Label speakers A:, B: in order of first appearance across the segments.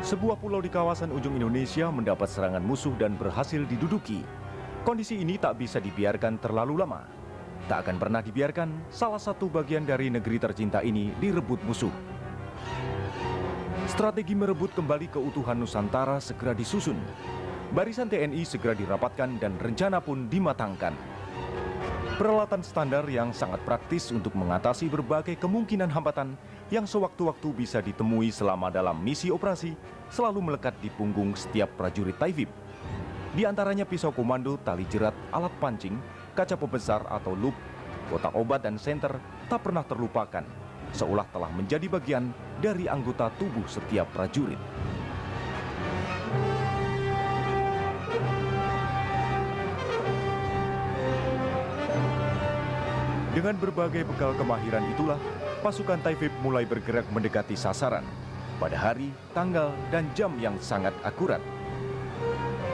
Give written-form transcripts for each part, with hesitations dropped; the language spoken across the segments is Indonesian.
A: Sebuah pulau di kawasan ujung Indonesia mendapat serangan musuh dan berhasil diduduki. Kondisi ini tak bisa dibiarkan terlalu lama. Tak akan pernah dibiarkan salah satu bagian dari negeri tercinta ini direbut musuh. Strategi merebut kembali keutuhan Nusantara segera disusun. Barisan TNI segera dirapatkan dan rencana pun dimatangkan. Peralatan standar yang sangat praktis untuk mengatasi berbagai kemungkinan hambatan yang sewaktu-waktu bisa ditemui selama dalam misi operasi selalu melekat di punggung setiap prajurit Taifib. Di antaranya pisau komando, tali jerat, alat pancing, kaca pembesar atau loop, kotak obat dan senter tak pernah terlupakan, seolah telah menjadi bagian dari anggota tubuh setiap prajurit. Dengan berbagai bekal kemahiran itulah, pasukan Taifib mulai bergerak mendekati sasaran pada hari, tanggal, dan jam yang sangat akurat.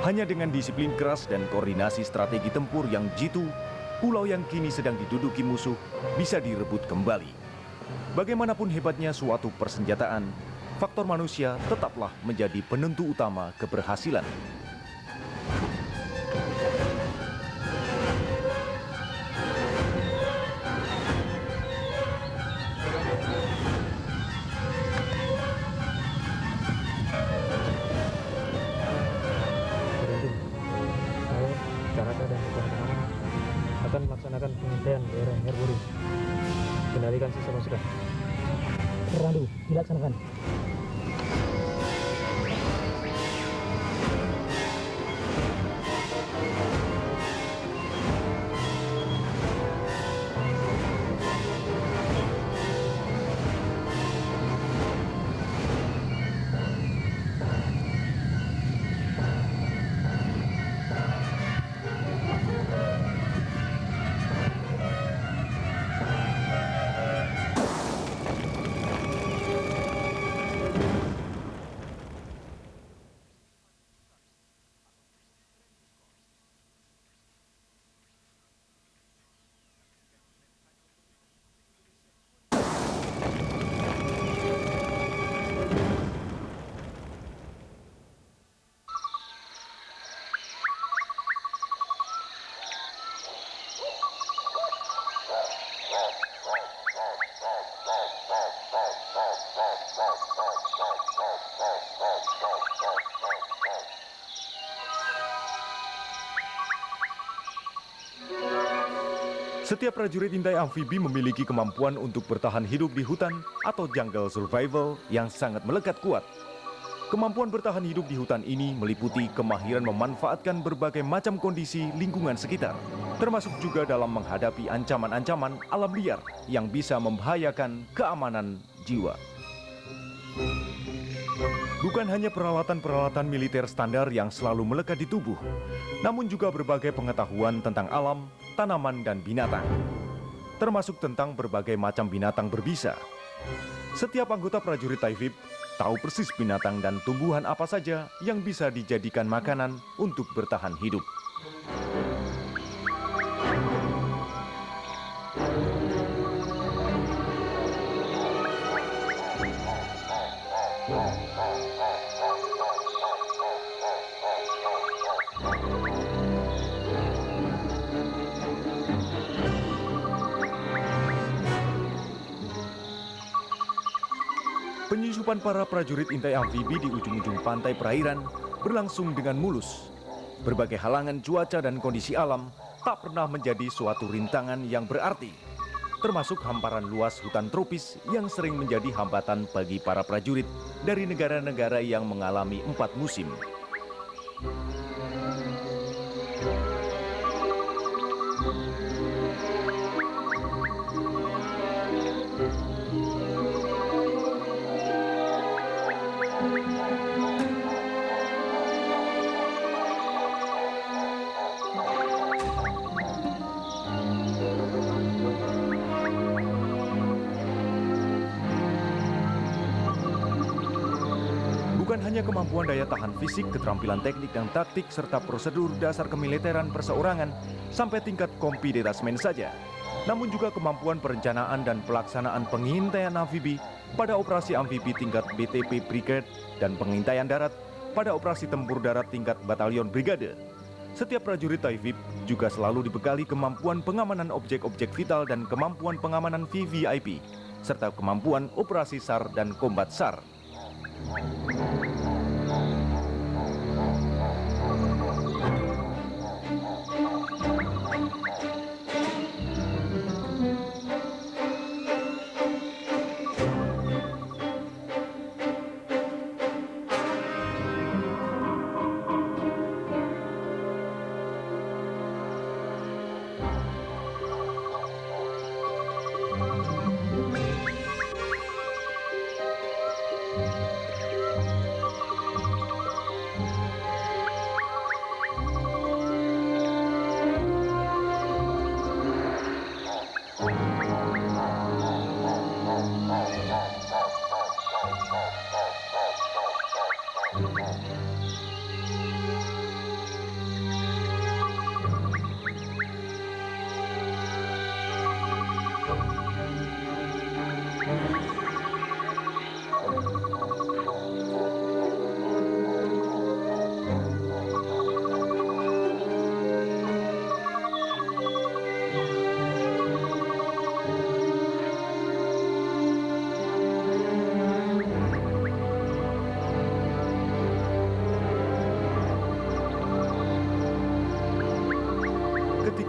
A: Hanya dengan disiplin keras dan koordinasi strategi tempur yang jitu, pulau yang kini sedang diduduki musuh bisa direbut kembali. Bagaimanapun hebatnya suatu persenjataan, faktor manusia tetaplah menjadi penentu utama keberhasilan.
B: Akan melaksanakan pengintaian daerah Herburi. Kendalikan sisa pasukan.
C: Randu, dilaksanakan.
A: Setiap prajurit intai amfibi memiliki kemampuan untuk bertahan hidup di hutan atau jungle survival yang sangat melekat kuat. Kemampuan bertahan hidup di hutan ini meliputi kemahiran memanfaatkan berbagai macam kondisi lingkungan sekitar, termasuk juga dalam menghadapi ancaman-ancaman alam liar yang bisa membahayakan keamanan jiwa. Bukan hanya peralatan-peralatan militer standar yang selalu melekat di tubuh, namun juga berbagai pengetahuan tentang alam, tanaman, dan binatang, termasuk tentang berbagai macam binatang berbisa. Setiap anggota prajurit Taifib tahu persis binatang dan tumbuhan apa saja yang bisa dijadikan makanan untuk bertahan hidup. Penyusupan para prajurit intai amfibi di ujung-ujung pantai perairan berlangsung dengan mulus. Berbagai halangan cuaca dan kondisi alam tak pernah menjadi suatu rintangan yang berarti, termasuk hamparan luas hutan tropis yang sering menjadi hambatan bagi para prajurit dari negara-negara yang mengalami 4 musim. Bukan hanya kemampuan daya tahan fisik, keterampilan teknik dan taktik, serta prosedur dasar kemiliteran perseorangan sampai tingkat kompi detasmen saja. namun juga kemampuan perencanaan dan pelaksanaan pengintaian amfibi pada operasi amfibi tingkat BTP Brigade dan pengintaian darat pada operasi tempur darat tingkat batalion brigade. Setiap prajurit Taifib juga selalu dibekali kemampuan pengamanan objek-objek vital dan kemampuan pengamanan VVIP, serta kemampuan operasi SAR dan kombat SAR.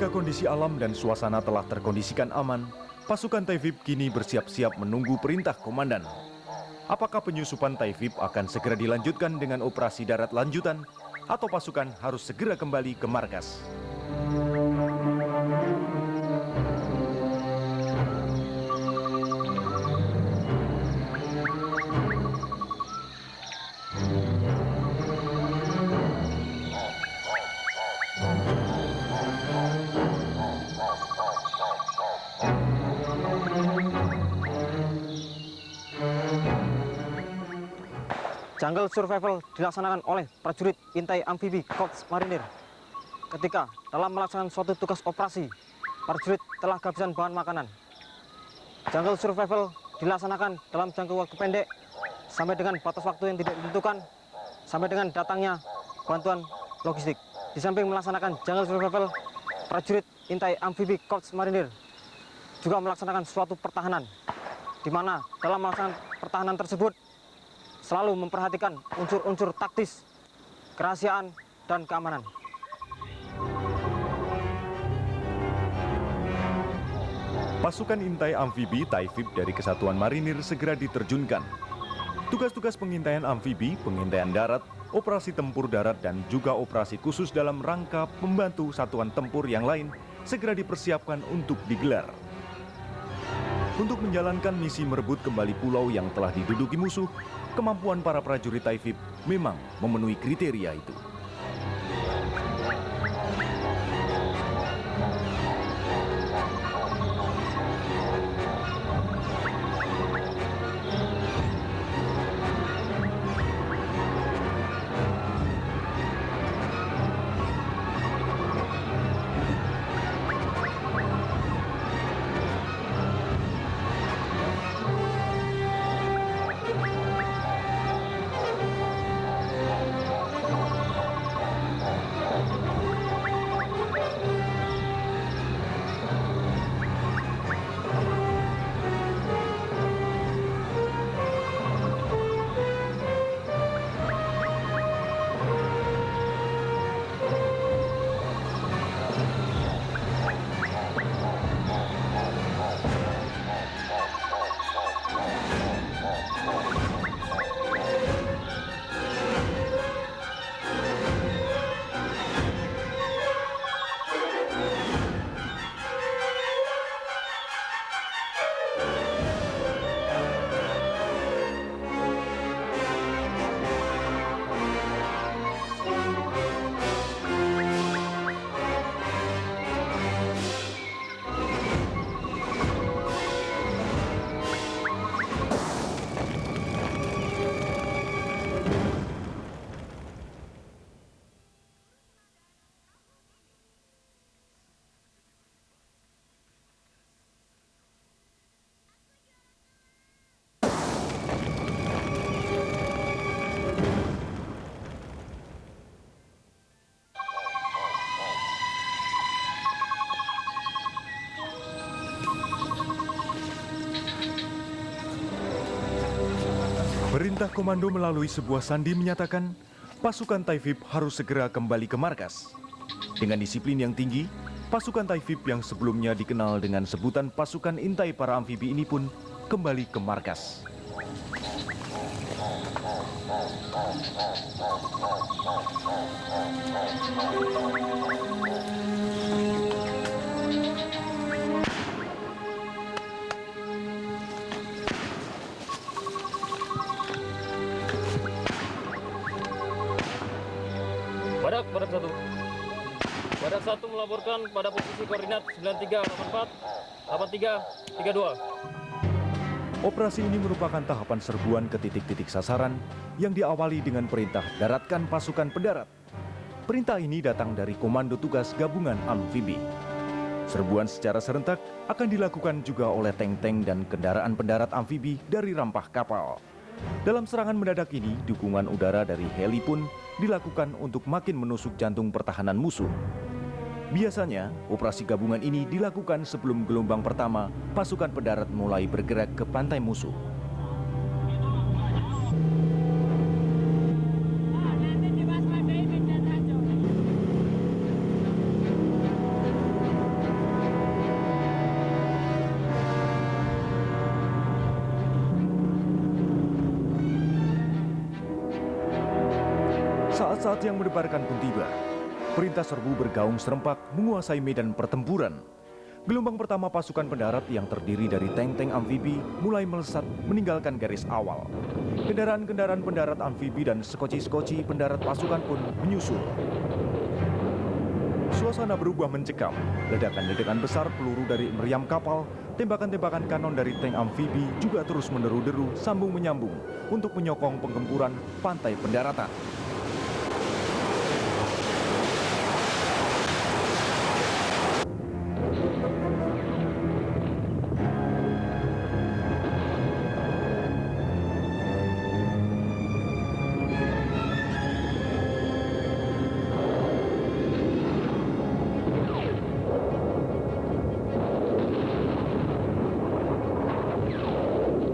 A: Ketika kondisi alam dan suasana telah terkondisikan aman, pasukan Taifib kini bersiap-siap menunggu perintah komandan. Apakah penyusupan Taifib akan segera dilanjutkan dengan operasi darat lanjutan, atau pasukan harus segera kembali ke markas?
D: Jungle survival dilaksanakan oleh prajurit intai amfibi Korps Marinir. Ketika dalam melaksanakan suatu tugas operasi, prajurit telah kehabisan bahan makanan. Jungle survival dilaksanakan dalam jangka waktu pendek sampai dengan batas waktu yang tidak ditentukan sampai dengan datangnya bantuan logistik. Di samping melaksanakan jungle survival, prajurit intai amfibi Korps Marinir juga melaksanakan suatu pertahanan, di mana dalam melaksanakan pertahanan tersebut selalu memperhatikan unsur-unsur taktis, kerahasiaan, dan keamanan.
A: Pasukan intai amfibi Taifib dari Kesatuan Marinir segera diterjunkan. Tugas-tugas pengintaian amfibi, pengintaian darat, operasi tempur darat, dan juga operasi khusus dalam rangka membantu satuan tempur yang lain segera dipersiapkan untuk digelar. Untuk menjalankan misi merebut kembali pulau yang telah diduduki musuh, kemampuan para prajurit Taifib memang memenuhi kriteria itu. Perintah komando melalui sebuah sandi menyatakan pasukan Taifib harus segera kembali ke markas. Dengan disiplin yang tinggi, pasukan Taifib yang sebelumnya dikenal dengan sebutan pasukan intai para amfibi ini pun kembali ke markas.
B: Badak satu. Badak satu melaporkan pada posisi koordinat 9384 8332.
A: Operasi ini merupakan tahapan serbuan ke titik-titik sasaran yang diawali dengan perintah daratkan pasukan pendarat. Perintah ini datang dari Komando Tugas Gabungan Amfibi. Serbuan secara serentak akan dilakukan juga oleh tank-tank dan kendaraan pendarat amfibi dari rampah kapal. Dalam serangan mendadak ini, dukungan udara dari heli pun dilakukan untuk makin menusuk jantung pertahanan musuh. Biasanya, operasi gabungan ini dilakukan sebelum gelombang pertama pasukan pendarat mulai bergerak ke pantai musuh. Saat-saat yang mendebarkan pun tiba. Perintah serbu bergaung serempak menguasai medan pertempuran. Gelombang pertama pasukan pendarat yang terdiri dari tank-tank amfibi mulai melesat meninggalkan garis awal. Kendaraan-kendaraan pendarat amfibi dan skoci-skoci pendarat pasukan pun menyusul. Suasana berubah mencekam. Ledakan-ledakan besar peluru dari meriam kapal, tembakan-tembakan kanon dari tank amfibi juga terus menderu-deru sambung menyambung untuk menyokong penggempuran pantai pendaratan.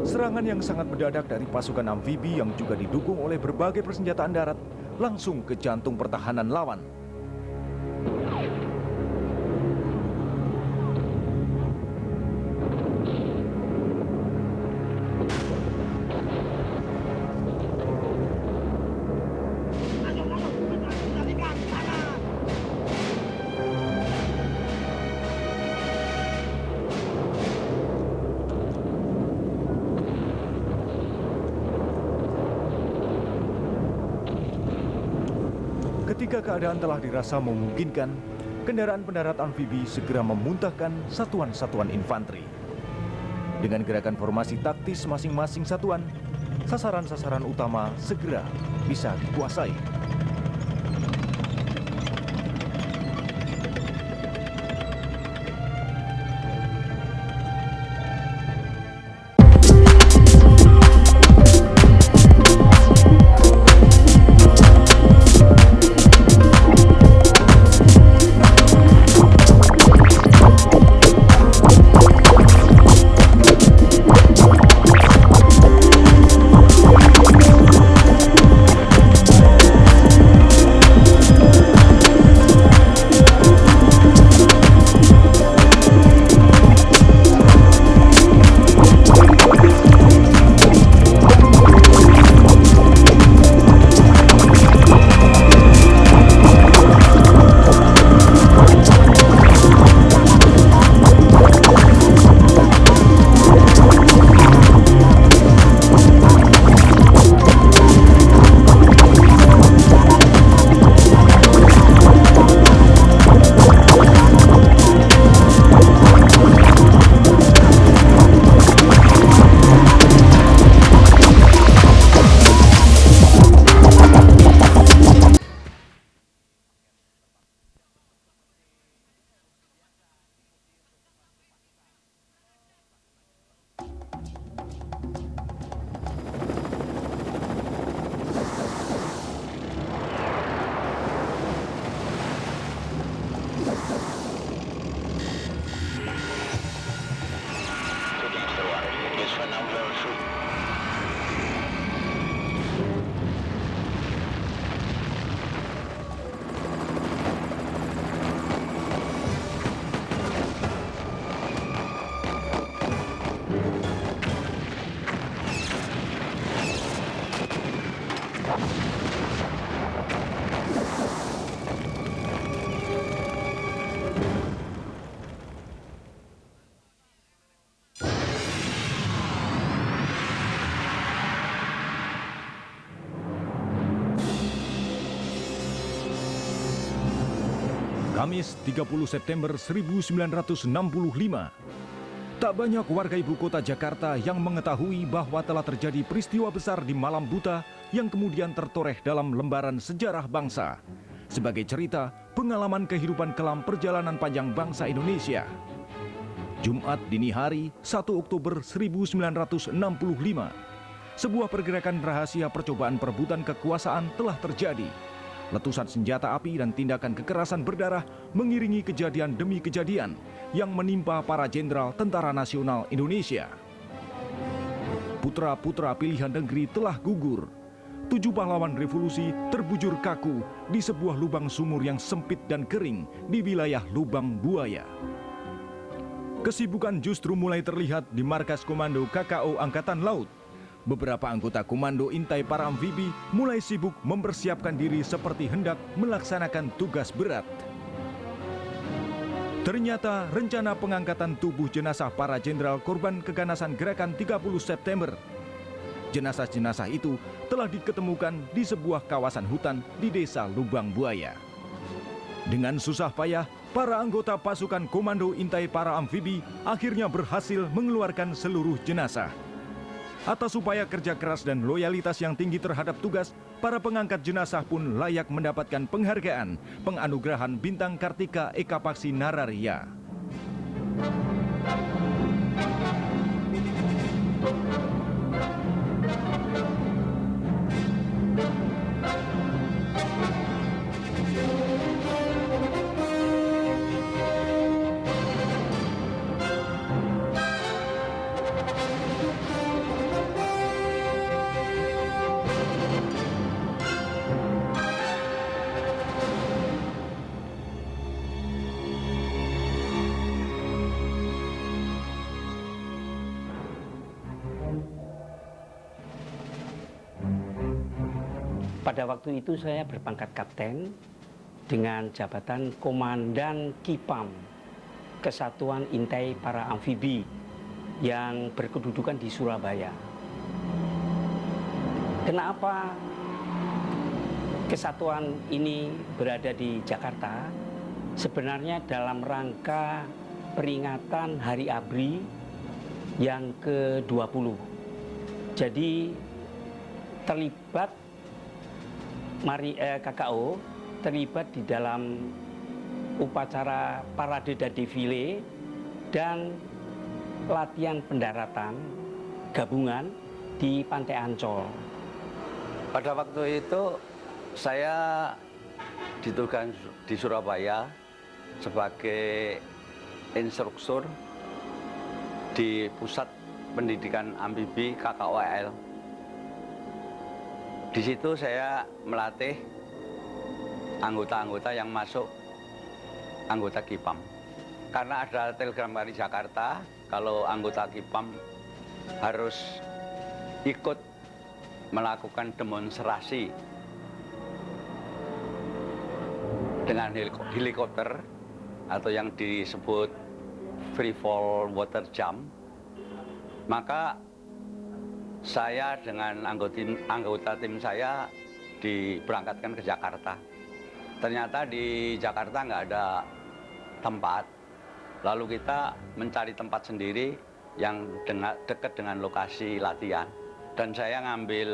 A: Serangan yang sangat mendadak dari pasukan amfibi yang juga didukung oleh berbagai persenjataan darat langsung ke jantung pertahanan lawan. Ketika keadaan telah dirasa memungkinkan, kendaraan pendarat amfibi segera memuntahkan satuan-satuan infanteri. Dengan gerakan formasi taktis masing-masing satuan, sasaran-sasaran utama segera bisa dikuasai. Kamis 30 September 1965. Tak banyak warga ibu kota Jakarta yang mengetahui bahwa telah terjadi peristiwa besar di Malam Buta yang kemudian tertoreh dalam lembaran sejarah bangsa. Sebagai cerita pengalaman kehidupan kelam perjalanan panjang bangsa Indonesia. Jumat dini hari 1 Oktober 1965. Sebuah pergerakan rahasia percobaan perebutan kekuasaan telah terjadi. Letusan senjata api dan tindakan kekerasan berdarah mengiringi kejadian demi kejadian yang menimpa para jenderal Tentara Nasional Indonesia. Putra-putra pilihan negeri telah gugur. 7 pahlawan revolusi terbujur kaku di sebuah lubang sumur yang sempit dan kering di wilayah Lubang Buaya. Kesibukan justru mulai terlihat di markas komando KKO Angkatan Laut. Beberapa anggota komando intai para amfibi mulai sibuk mempersiapkan diri seperti hendak melaksanakan tugas berat. Ternyata rencana pengangkatan tubuh jenazah para jenderal korban keganasan gerakan 30 September. Jenazah-jenazah itu telah diketemukan di sebuah kawasan hutan di desa Lubang Buaya. Dengan susah payah, para anggota pasukan komando intai para amfibi akhirnya berhasil mengeluarkan seluruh jenazah. Atas upaya kerja keras dan loyalitas yang tinggi terhadap tugas, para pengangkat jenazah pun layak mendapatkan penghargaan penganugerahan Bintang Kartika Eka Paksi Nararia.
E: Pada waktu itu saya berpangkat kapten dengan jabatan Komandan Kipam Kesatuan Intai Para Amfibi yang berkedudukan di Surabaya. Kenapa kesatuan ini berada di Jakarta? Sebenarnya dalam rangka peringatan Hari ABRI yang ke-20. Jadi terlibat KKO terlibat di dalam upacara parade dan defile dan latihan pendaratan gabungan di Pantai Ancol.
F: Pada waktu itu saya ditugaskan di Surabaya sebagai instruktur di Pusat Pendidikan Amfibi KKOL. Di situ saya melatih anggota-anggota yang masuk anggota Kipam. Karena ada telegram dari Jakarta, kalau anggota Kipam harus ikut melakukan demonstrasi dengan helikopter atau yang disebut free fall water jump, maka saya dengan anggota tim saya diberangkatkan ke Jakarta. Ternyata di Jakarta nggak ada tempat, lalu kita mencari tempat sendiri yang dekat dengan lokasi latihan. Dan saya ngambil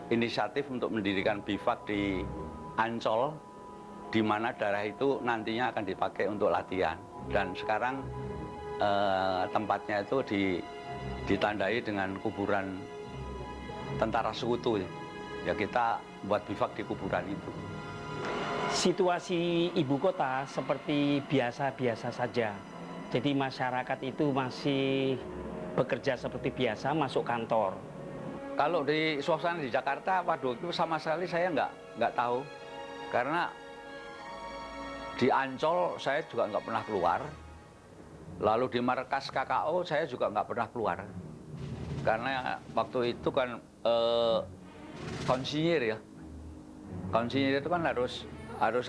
F: inisiatif untuk mendirikan bivak di Ancol, di mana daerah itu nantinya akan dipakai untuk latihan. Dan sekarang tempatnya itu ditandai dengan kuburan tentara sekutu. Ya kita buat bivak di kuburan itu.
E: Situasi ibu kota seperti biasa-biasa saja. Jadi masyarakat itu masih bekerja seperti biasa, masuk kantor.
F: Kalau di suasana di Jakarta, waduh itu sama sekali saya nggak tahu. Karena di Ancol saya juga nggak pernah keluar. Lalu di markas KKO saya juga nggak pernah keluar. Karena waktu itu kan konsinyir ya. Konsinyir itu kan harus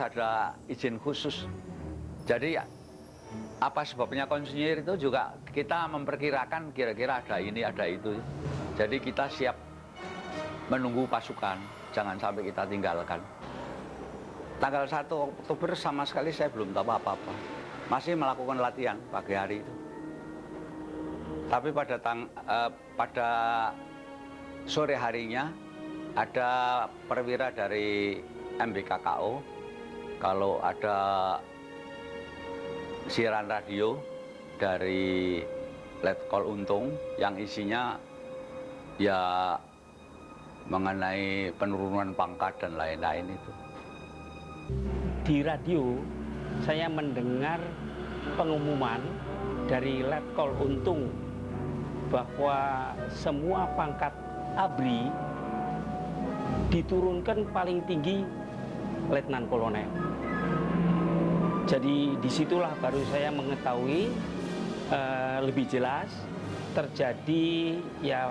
F: ada izin khusus. Jadi apa sebabnya konsinyir itu juga kita memperkirakan kira-kira ada ini, ada itu. Jadi kita siap menunggu pasukan, jangan sampai kita tinggalkan. Tanggal 1 Oktober sama sekali saya belum tahu apa-apa. Masih melakukan latihan pagi hari itu. Tapi pada sore harinya ada perwira dari MBKKO, kalau ada siaran radio dari Letkol Untung yang isinya ya mengenai penurunan pangkat dan lain-lain itu.
E: Di radio saya mendengar pengumuman dari Letkol Untung bahwa semua pangkat ABRI diturunkan paling tinggi Letnan Kolonel. Jadi disitulah baru saya mengetahui lebih jelas terjadi ya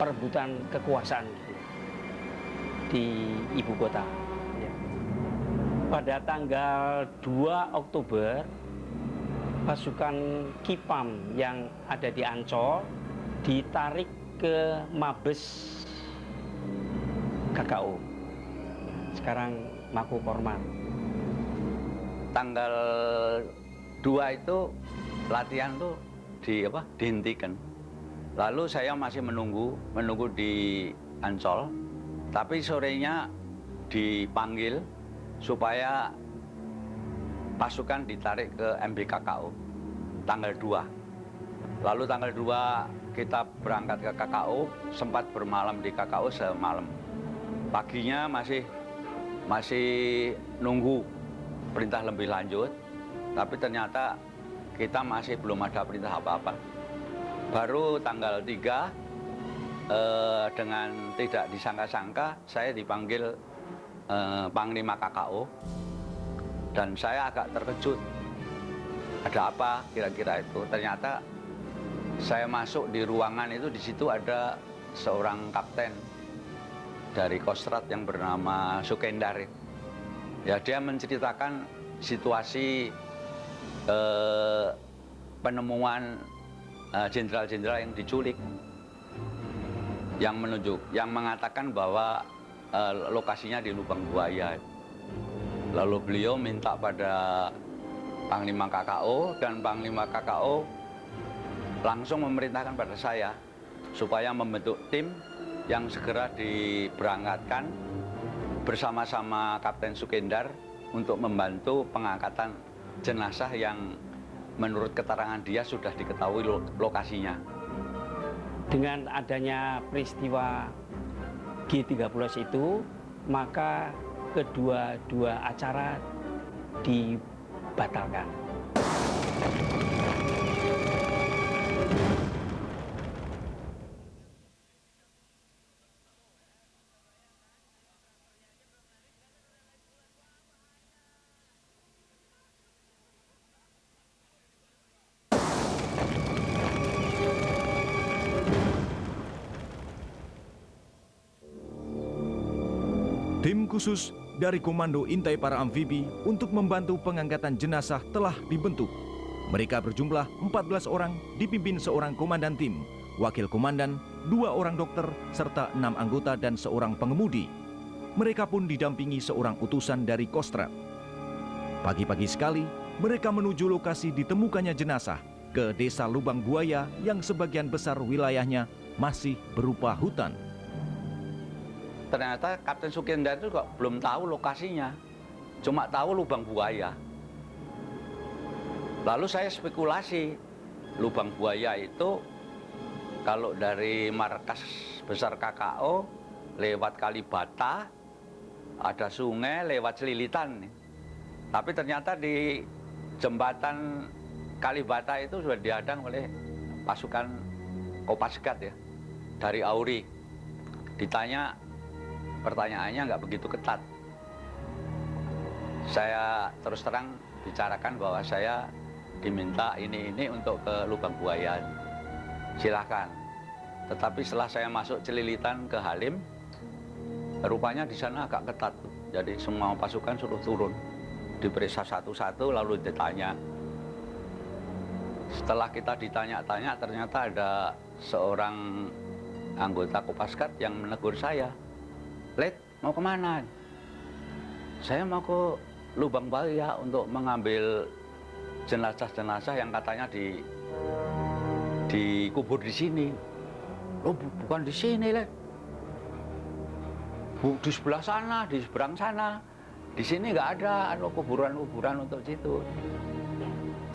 E: perebutan kekuasaan gitu, di ibu kota. Pada tanggal 2 Oktober, pasukan Kipam yang ada di Ancol ditarik ke Mabes KKO. Sekarang Mako Korman.
F: Tanggal 2 itu latihan tuh dihentikan. Lalu saya masih menunggu di Ancol, tapi sorenya dipanggil supaya pasukan ditarik ke MBKKO tanggal 2. Lalu tanggal 2 kita berangkat ke KKO, sempat bermalam di KKO semalam. Paginya masih nunggu perintah lebih lanjut, tapi ternyata kita masih belum ada perintah apa-apa. Baru tanggal 3 dengan tidak disangka-sangka saya dipanggil Panglima KKO, dan saya agak terkejut. Ada apa kira-kira itu? Ternyata saya masuk di ruangan itu, di situ ada seorang kapten dari Kostrad yang bernama Sukendar. Ya, dia menceritakan situasi penemuan jenderal-jenderal yang diculik, yang mengatakan bahwa lokasinya di Lubang Buaya. Lalu beliau minta pada Panglima KKO, dan Panglima KKO langsung memerintahkan pada saya supaya membentuk tim yang segera diberangkatkan bersama-sama Kapten Sukendar untuk membantu pengangkatan jenazah yang menurut keterangan dia sudah diketahui lokasinya.
E: Dengan adanya peristiwa G13 itu, maka kedua-dua acara dibatalkan.
A: Tim khusus dari Komando Intai Para Amfibi untuk membantu pengangkatan jenazah telah dibentuk. Mereka berjumlah 14 orang, dipimpin seorang komandan tim, wakil komandan, 2 orang dokter, serta 6 anggota dan seorang pengemudi. Mereka pun didampingi seorang utusan dari Kostrad. Pagi-pagi sekali, mereka menuju lokasi ditemukannya jenazah ke Desa Lubang Buaya yang sebagian besar wilayahnya masih berupa hutan.
F: Ternyata Kapten Sukendar itu kok belum tahu lokasinya, cuma tahu Lubang Buaya. Lalu saya spekulasi, Lubang Buaya itu kalau dari markas besar KKO lewat Kalibata, ada sungai lewat Celilitan. Tapi ternyata di jembatan Kalibata itu sudah dihadang oleh pasukan Kopasgat ya, dari Auri. Ditanya, pertanyaannya nggak begitu ketat. Saya terus terang bicarakan bahwa saya diminta ini untuk ke Lubang Buaya. Silahkan. Tetapi setelah saya masuk Celilitan ke Halim, rupanya di sana agak ketat. Jadi semua pasukan suruh turun, diperiksa satu-satu lalu ditanya. Setelah kita ditanya-tanya, ternyata ada seorang anggota Kopasgat yang menegur saya. "Let, mau kemana?" saya mau ke Lubang Bahia untuk mengambil jenazah-jenazah yang katanya dikubur di sini. Oh, bukan di sini, Le. Di sebelah sana, di seberang sana. Di sini nggak ada kuburan-kuburan untuk situ.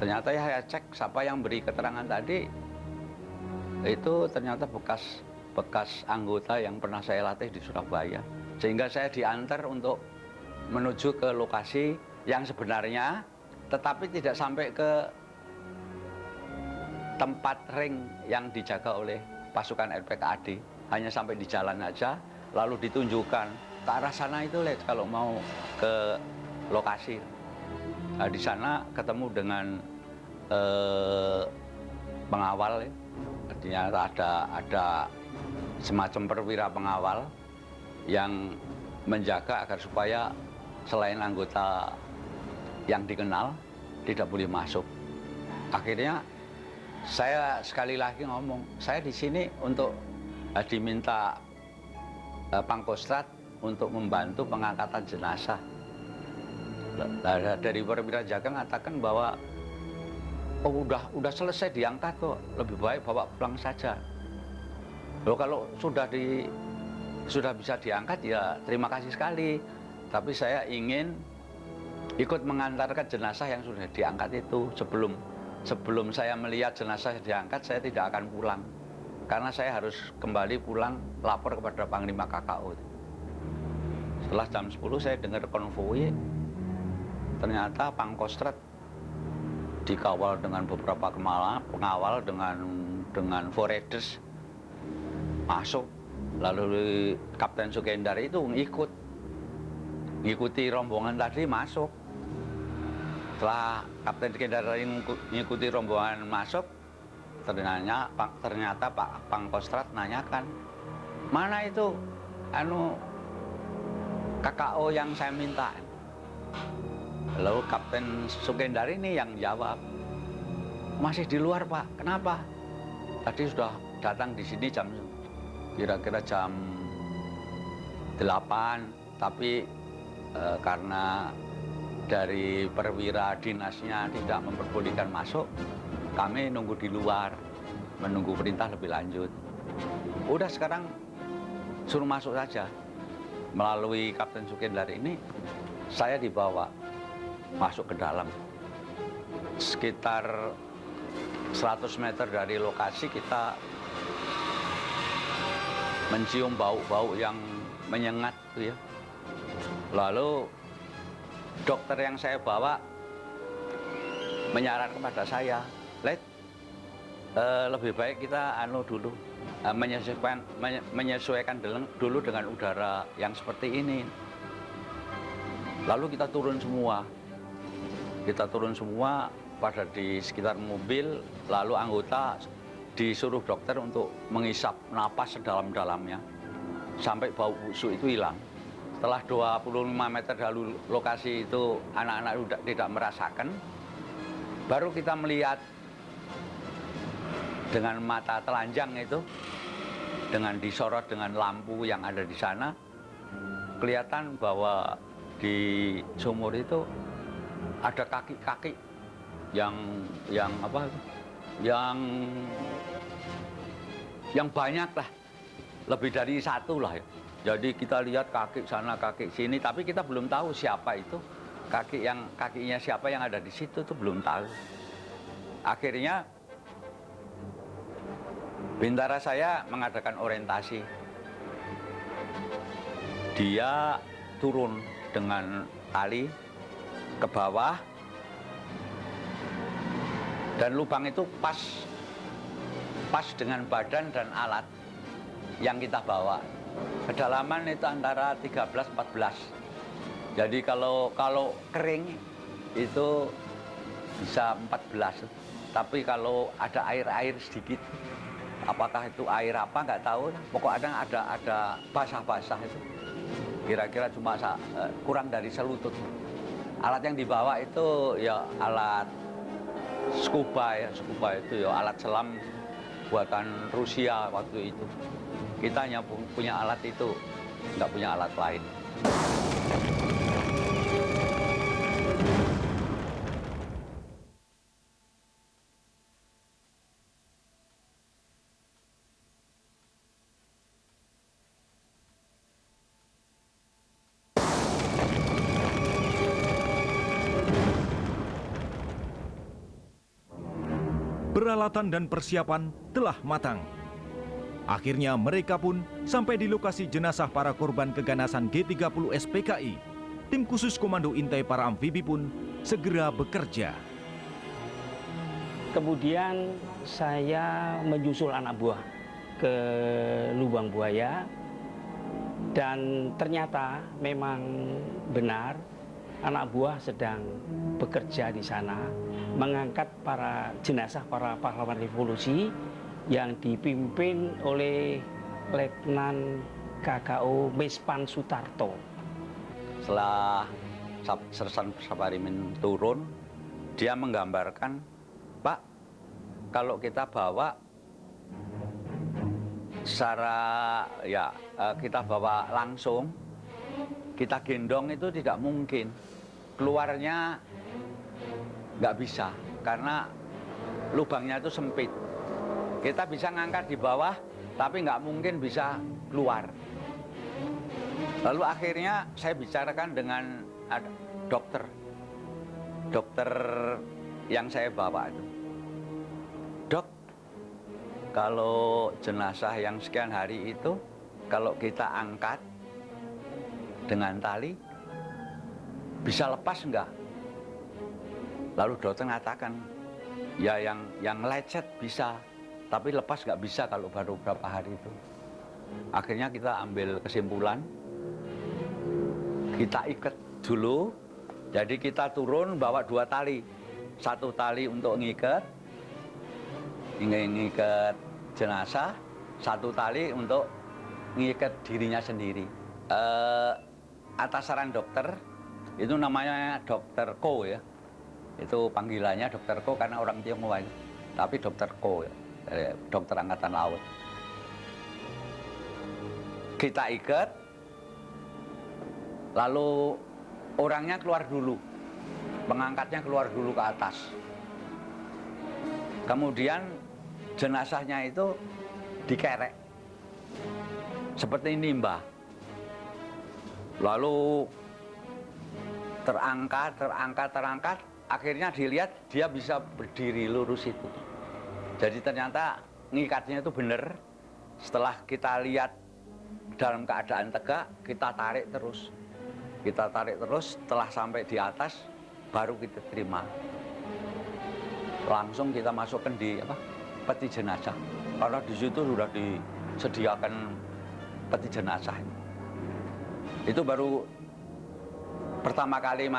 F: Ternyata ya saya cek siapa yang beri keterangan tadi, itu ternyata bekas anggota yang pernah saya latih di Surabaya. Sehingga saya diantar untuk menuju ke lokasi yang sebenarnya, tetapi tidak sampai ke tempat ring yang dijaga oleh pasukan RPKAD. Hanya sampai di jalan aja, lalu ditunjukkan ke arah sana itu, Le, kalau mau ke lokasi. Nah, di sana ketemu dengan pengawal, ya. Artinya ada semacam perwira pengawal yang menjaga agar supaya selain anggota yang dikenal tidak boleh masuk. Akhirnya saya sekali lagi ngomong, saya di sini untuk diminta Pangkostrat untuk membantu pengangkatan jenazah. Dari perwira jaga mengatakan bahwa oh udah selesai diangkat kok, lebih baik bawa pulang saja. Loh, kalau sudah bisa diangkat ya terima kasih sekali. Tapi saya ingin ikut mengantarkan jenazah yang sudah diangkat itu. Sebelum saya melihat jenazah yang diangkat, saya tidak akan pulang. Karena saya harus kembali pulang lapor kepada Panglima KKO. Setelah jam 10 saya dengar konvoi, ternyata Pangkostrat dikawal dengan beberapa pengawal dengan foreders masuk. Lalu Kapten Sukendar itu ngikuti rombongan tadi masuk. Setelah Kapten Sukendar ngikuti rombongan masuk, ternyata Pak Pangkostrat nanyakan, mana itu KKO yang saya minta. Lalu Kapten Sukendar ini yang jawab, masih di luar, Pak. Kenapa? Tadi sudah datang di sini kira-kira jam 8, tapi karena dari perwira dinasnya tidak memperbolehkan masuk, kami nunggu di luar, menunggu perintah lebih lanjut. Udah sekarang suruh masuk saja. Melalui Kapten Sukendar ini, saya dibawa masuk ke dalam. Sekitar 100 meter dari lokasi kita mencium bau-bau yang menyengat tuh ya. Lalu dokter yang saya bawa menyarankan kepada saya, Let, lebih baik kita dulu menyesuaikan dulu dengan udara yang seperti ini. Lalu kita turun semua pada di sekitar mobil, lalu anggota disuruh dokter untuk menghisap napas sedalam-dalamnya sampai bau busuk itu hilang. Setelah 25 meter dari lokasi itu anak-anak tidak merasakan, baru kita melihat dengan mata telanjang itu, dengan disorot dengan lampu yang ada di sana, kelihatan bahwa di sumur itu ada kaki-kaki yang banyak lah, lebih dari satu lah ya. Jadi kita lihat kaki sana kaki sini, tapi kita belum tahu siapa itu, kakinya siapa yang ada di situ tuh belum tahu. Akhirnya bintara saya mengadakan orientasi. Dia turun dengan tali ke bawah, dan lubang itu pas dengan badan dan alat yang kita bawa. Kedalaman itu antara 13-14. Jadi kalau kering itu bisa 14. Tapi kalau ada air sedikit, apakah itu air apa nggak tahu. Pokoknya ada basah-basah itu. Kira-kira cuma kurang dari selutut. Alat yang dibawa itu ya alat scuba itu ya alat selam buatan Rusia waktu itu. Kita hanya punya alat itu, nggak punya alat lain.
A: Peralatan dan persiapan telah matang. Akhirnya mereka pun sampai di lokasi jenazah para korban keganasan G30 SPKI. Tim khusus Komando Intai Para Amfibi pun segera bekerja.
E: Kemudian saya menyusul anak buah ke lubang buaya dan ternyata memang benar anak buah sedang bekerja di sana mengangkat para jenazah para pahlawan revolusi yang dipimpin oleh Letnan KKO Mespan Sutarto.
F: Setelah Sersan Saparimin turun, dia menggambarkan, Pak, kalau kita bawa secara kita bawa langsung, kita gendong itu tidak mungkin. Keluarnya nggak bisa karena lubangnya itu sempit. Kita bisa ngangkat di bawah, tapi nggak mungkin bisa keluar. Lalu akhirnya saya bicarakan dengan dokter yang saya bawa itu. Dok, kalau jenazah yang sekian hari itu, kalau kita angkat dengan tali, bisa lepas enggak? Lalu dokter mengatakan, ya yang lecet bisa, tapi lepas nggak bisa kalau baru beberapa hari itu. Akhirnya kita ambil kesimpulan, kita ikat dulu, jadi kita turun bawa 2 tali. 1 tali untuk ngikat jenazah, 1 tali untuk ngikat dirinya sendiri. Atas saran dokter, itu namanya Dokter Ko ya. Itu panggilannya Dokter Ko karena orang Tionghoa itu. Tapi Dokter Ko ya, dokter Angkatan Laut. Kita ikat, lalu orangnya keluar dulu, pengangkatnya keluar dulu ke atas. Kemudian jenazahnya itu dikerek, seperti nimba. Lalu terangkat, akhirnya dilihat dia bisa berdiri lurus itu. Jadi ternyata ngikatnya itu benar. Setelah kita lihat dalam keadaan tegak, kita tarik terus. Setelah sampai di atas, baru kita terima. Langsung kita masukkan di peti jenazah. Karena di situ sudah disediakan peti jenazah. Itu baru pertama kali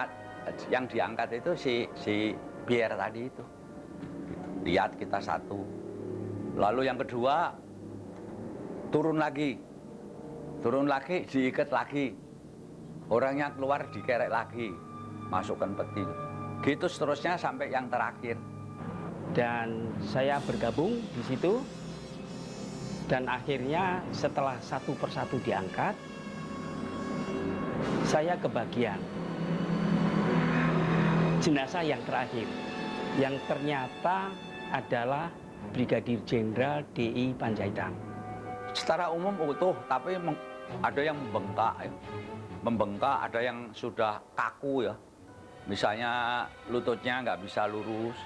F: yang diangkat itu si Pierre tadi itu. Lihat kita 1. Lalu yang kedua turun lagi, diikat lagi. Orangnya keluar, dikerek lagi, masukkan peti. Gitu seterusnya sampai yang terakhir.
E: Dan saya bergabung di situ. Dan akhirnya setelah satu persatu diangkat, saya kebagian jenazah yang terakhir, yang ternyata adalah Brigadir Jenderal DI Panjaitan.
F: Secara umum utuh, tapi ada yang membengkak, ada yang sudah kaku ya. Misalnya lututnya nggak bisa lurus,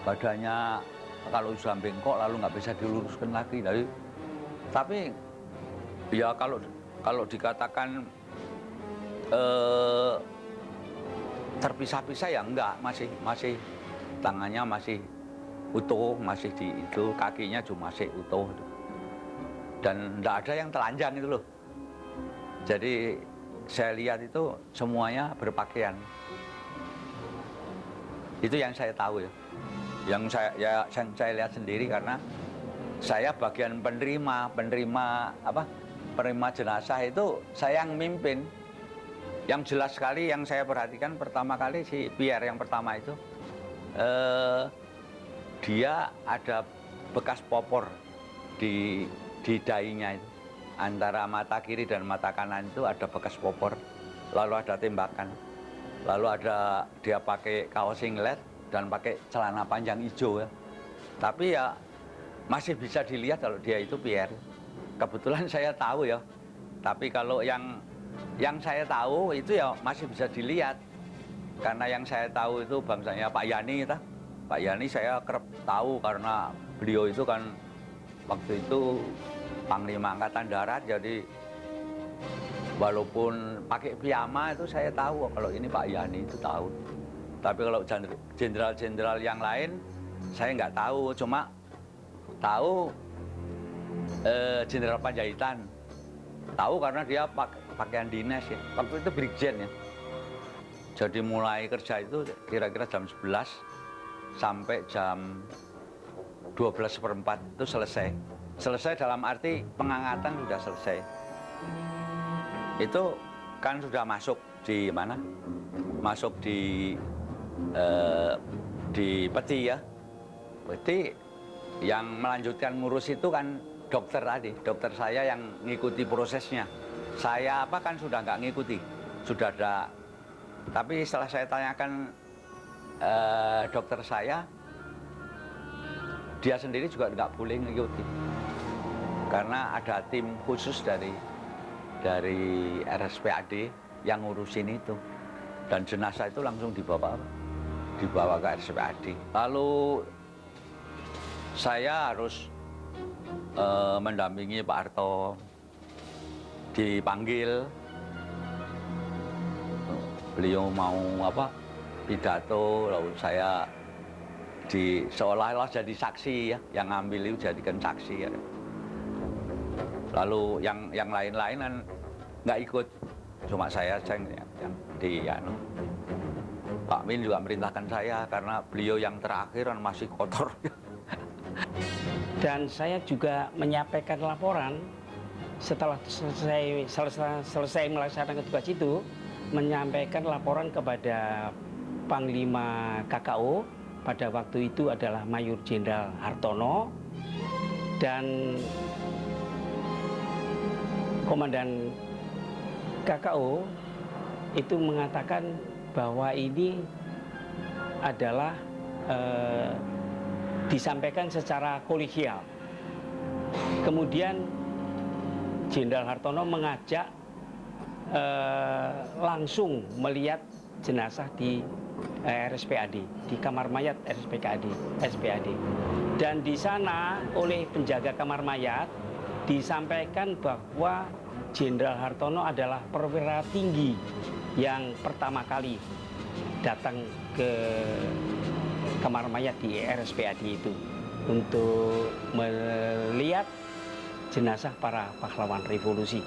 F: badannya kalau sudah bengkok lalu nggak bisa diluruskan lagi. Tapi ya kalau dikatakan terpisah-pisah ya enggak, masih tangannya masih utuh, masih kakinya juga masih utuh. Dan enggak ada yang telanjang itu loh. Jadi saya lihat itu semuanya berpakaian. Itu yang saya tahu ya. Yang saya lihat sendiri karena saya bagian penerima jenazah itu saya yang mimpin. Yang jelas sekali yang saya perhatikan pertama kali si Pierre yang pertama itu dia ada bekas popor di dahinya itu. Antara mata kiri dan mata kanan itu ada bekas popor. Lalu ada tembakan. Lalu ada dia pakai kaos singlet dan pakai celana panjang hijau ya. Tapi ya masih bisa dilihat kalau dia itu Pierre. Kebetulan saya tahu ya. Tapi kalau yang saya tahu itu ya masih bisa dilihat. Karena yang saya tahu itu bangsanya Pak Yani, Pak Yani saya kerap tahu karena beliau itu kan waktu itu Panglima Angkatan Darat, jadi walaupun pakai piyama itu saya tahu kalau ini Pak Yani itu tahu. Tapi kalau jenderal-jenderal yang lain saya nggak tahu, cuma tahu Jenderal Panjaitan. Tahu karena dia pakaian dinas ya. Waktu itu brigjen ya. Jadi mulai kerja itu kira-kira jam 11 sampai jam 12:04 itu selesai. Selesai dalam arti pengangkatan sudah selesai. Itu kan sudah masuk di mana? Masuk di peti ya. Peti yang melanjutkan ngurus itu kan dokter tadi. Dokter saya yang ngikuti prosesnya. Saya apa kan sudah nggak ngikuti. Sudah ada. Tapi setelah saya tanyakan dokter saya, dia sendiri juga nggak boleh ngikuti. Karena ada tim khusus dari RSPAD yang ngurusin itu. Dan jenazah itu langsung dibawa ke RSPAD. Lalu saya harus mendampingi Pak Harto, dipanggil. Beliau mau pidato, lalu saya seolah-olah jadi saksi ya, yang ngambil itu jadikan saksi ya. Lalu yang lain-lain kan nggak ikut, cuma saya yang Pak Min juga merintahkan saya karena beliau yang terakhir kan masih kotor.
E: Dan saya juga menyampaikan laporan setelah selesai melaksanakan tugas itu, menyampaikan laporan kepada Panglima KKO, pada waktu itu adalah Mayor Jenderal Hartono, dan Komandan KKO itu mengatakan bahwa ini adalah disampaikan secara kolegial. Kemudian Jenderal Hartono mengajak langsung melihat jenazah di RSPAD, di kamar mayat RSPAD. Dan di sana oleh penjaga kamar mayat disampaikan bahwa Jenderal Hartono adalah perwira tinggi yang pertama kali datang ke kamar mayat di RSPAD itu untuk melihat jenazah para pahlawan revolusi.